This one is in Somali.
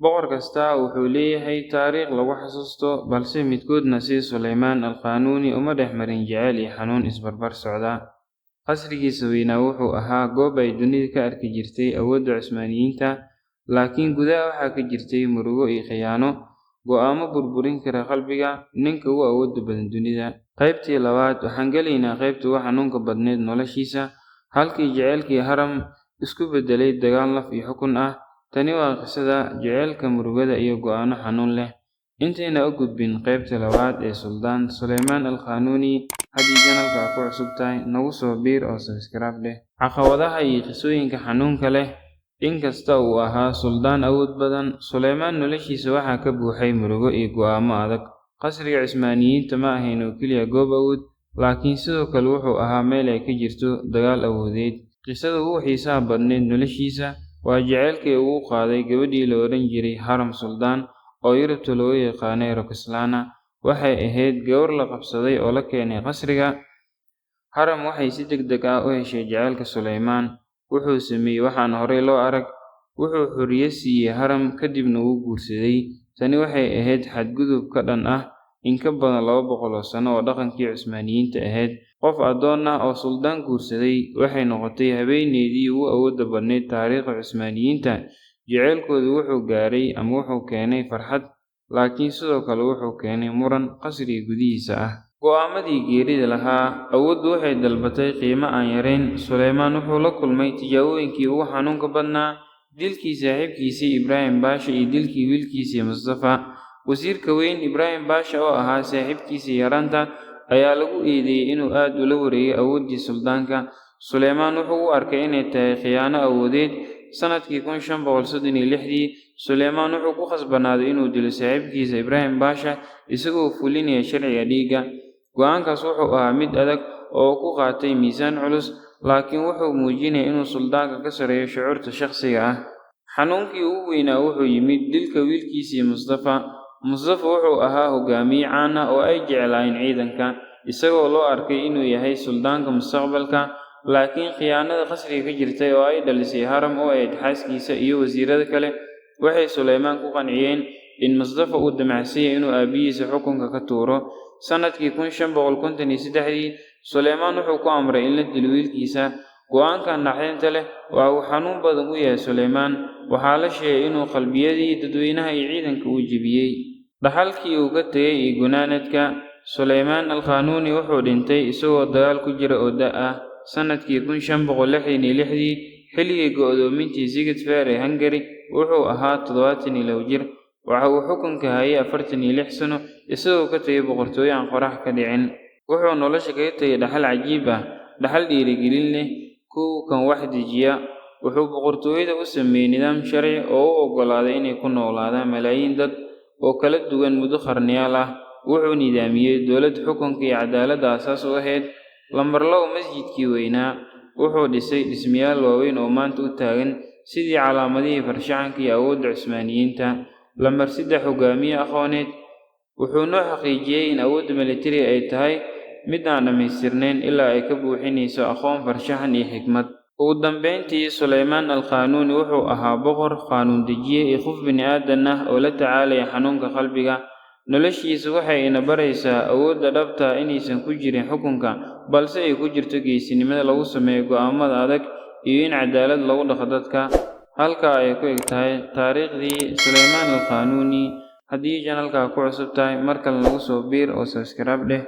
boqor kasta wuxuu leeyahay taariikh lagu xasuusto, balse midkoodna sida Sulaymaan al-Qaanuuni uma dhex marin jacayl iyo xanuun isbarbar socda. Qasrigiisa weynaa wuxuu ahaa goob ay dunida ka arki jirtay awoodda Cusmaaniyiinta, laakiin gudaha waxaa ka jirtay murugo iyo khiyaano, go'aamo burburin kara qalbiga ninka ugu awoodda badan dunida. Qaybtii labaad waxaan gelaynaa qaybta ugu xanuunka badneed noloshiisa, halkii jacaylkii Haram isku beddelay dagaal naf iyo xukun ah. Tani waa qisada jacaylka, murugada iyo go'aano xanuun leh. Intayna u gudbin qaybta labaad ee Suldaan Sulaymaan al-Qaanuuni, haddii channelka ku cusub tahay nagu soo biir oo subscribe leh. Caqabadaha iyo qisooyinka xanuunka leh. Inkasta uu ahaa suldaan awood badan, Sulaymaan noloshiisa waxaa ka buuxay murugo iyo go'aamo adag. Qasriga Cusmaaniyiinta ma ahayn oo keliya goob awood, laakiin sidoo kale wuxuu ahaa meel ay ka jirto dagaal awoodeed. Qisada ugu xiisaha badneed noloshiisa waa jacaylkii uu qaaday gabadhii la odhan jiray Haram Suldaan, oo Yurubta looga yaqaanay Roxelana. Waxay ahayd gabar la qabsaday oo la keenay qasriga. Haram waxay si degdeg ah u heshay jacaylka Sulaymaan. Wuxuu sameeyey waxaan horey loo arag. Wuxuu xorriyad siiyey Haram, kadibna wuu guursaday. Tani waxay ahayd xadgudub ka dhan ah in ka badan 200 sano oo dhaqankii Cusmaaniyiinta ahayd. Qof addoon ah oo suldaan guursaday waxay noqotay haweeneydii ugu awoodda badneyd taariikhda Cusmaaniyiinta. Jacaylkoodu wuxuu gaaray ama wuxuu keenay farxad, laakiin sidoo kale wuxuu keenay muran qasriga gudihiisa ah. Go'aamadii geerida lahaa. Awooddu waxay dalbatay qiimo aan yarayn. Sulaymaan wuxuu la kulmay tijaabooyinkii ugu xanuunka badnaa: dilkii saaxiibkiisii Ibraahim Baasha iyo dilkii wiilkiisii Mustafa. Wasiirka weyn Ibraahim Baasha, oo ahaa saaxiibkiisii yaraanta, ayaa lagu eedeeyay inuu aad ula wareegay awooddii suldaanka. Sulaymaan wuxuu u arkay inay tahay khiyaano awoodeed. Sanadkii 1536, Sulaymaan wuxuu ku khasbanaaday inuu dilo saaxiibkiisa Ibraahim Baasha isagoo fulinaya sharciga dhiigga. Go'aankaas wuxuu ahaa mid adag oo ku qaatay miisaan culus, laakiin wuxuu muujinayay inuu suldaanka ka sarreeyo shucuurta shakhsiga ah. Xanuunkii ugu weynaa wuxuu yimid dilka wiilkiisii Mustafa. Mustafa wuxuu ahaa hogaamiye caan ah oo ay jeclaayeen ciidanka, isagoo loo arkay inuu yahay suldaanka mustaqbalka. Laakiin khiyaanada qasriga ka jirtay oo ay dhalisay Haram oo ahayd xaaskiisa iyo wasiirada kale, waxay Sulaymaan ku qanciyeen in Mustafa uu damacsan yahay inuu aabihiisa xukunka ka tuuro. Sanadkii 1553, Sulaymaan wuxuu ku amray in la dilo wiilkiisa. Go'aankan naxdinta leh waxa uu xanuun badan u yahay Sulaymaan. Waxaa la sheegay inuu qalbiyadii dadweynaha iyo ciidanka uu jebiyey. Dhaxalkii uu ka tegay iyo gunaanadka. Sulaymaan al-Qaanuuni wuxuu dhintay isagoo dagaal ku jira oo da' ah. Sanadkii 1566, xilligii go'doomintii Sigid-Freer ee Hungary, wuxuu ahaa 72 jir. Waxa uu xukunka hayay 46 sano, isagoo ka tegay boqortooyo aan qorax ka dhicin. Wuxuu nolosha kaga tegay dhaxal cajiib ah, dhaxal dhiirigelin leh, kan wax dejiya. Wuxuu boqortooyada u sameeyey nidaam sharci oo u oggolaaday inay ku noolaadaan malaayiin dad oo kala duwan muddo qarniyaal ah. Wuxuu nidaamiyey dowlad xukunka iyo cadaaladda aasaas u ahayd. Lambar 2, masjidkii weynaa. Wuxuu dhisay dhismayaal waaweyn oo maanta u taagan sidii calaamadihii farshaxanka iyo awoodda Cusmaaniyiinta. Lambar 3, hogaamiye aqooneed. Wuxuu noo xaqiijiyey in awoodda militariga ay tahay mid aan dhammaystirnayn ilaa ay ka buuxinayso aqoon, farshaxan iyo xikmad. Ugu dambeyntii, Sulaymaan al-Qaanuuni wuxuu ahaa boqor, qaanuun dejiye iyo qof bini'aadan ah oo la tacaalaya xanuunka qalbiga. Noloshiisu waxay ina baraysaa awoodda dhabta ah inaysan ku jirin xukunka, balse ay ku jirto geesinimada lagu sameeyo go'aamada adag iyo in cadaalad lagu dhaqo dadka. Halkaa ay ku eg tahay taariikhdii Sulaymaan al-Qaanuuni. Haddii channelka ku cusub tahay, mar kale nagu soo biir oo subscribe leh.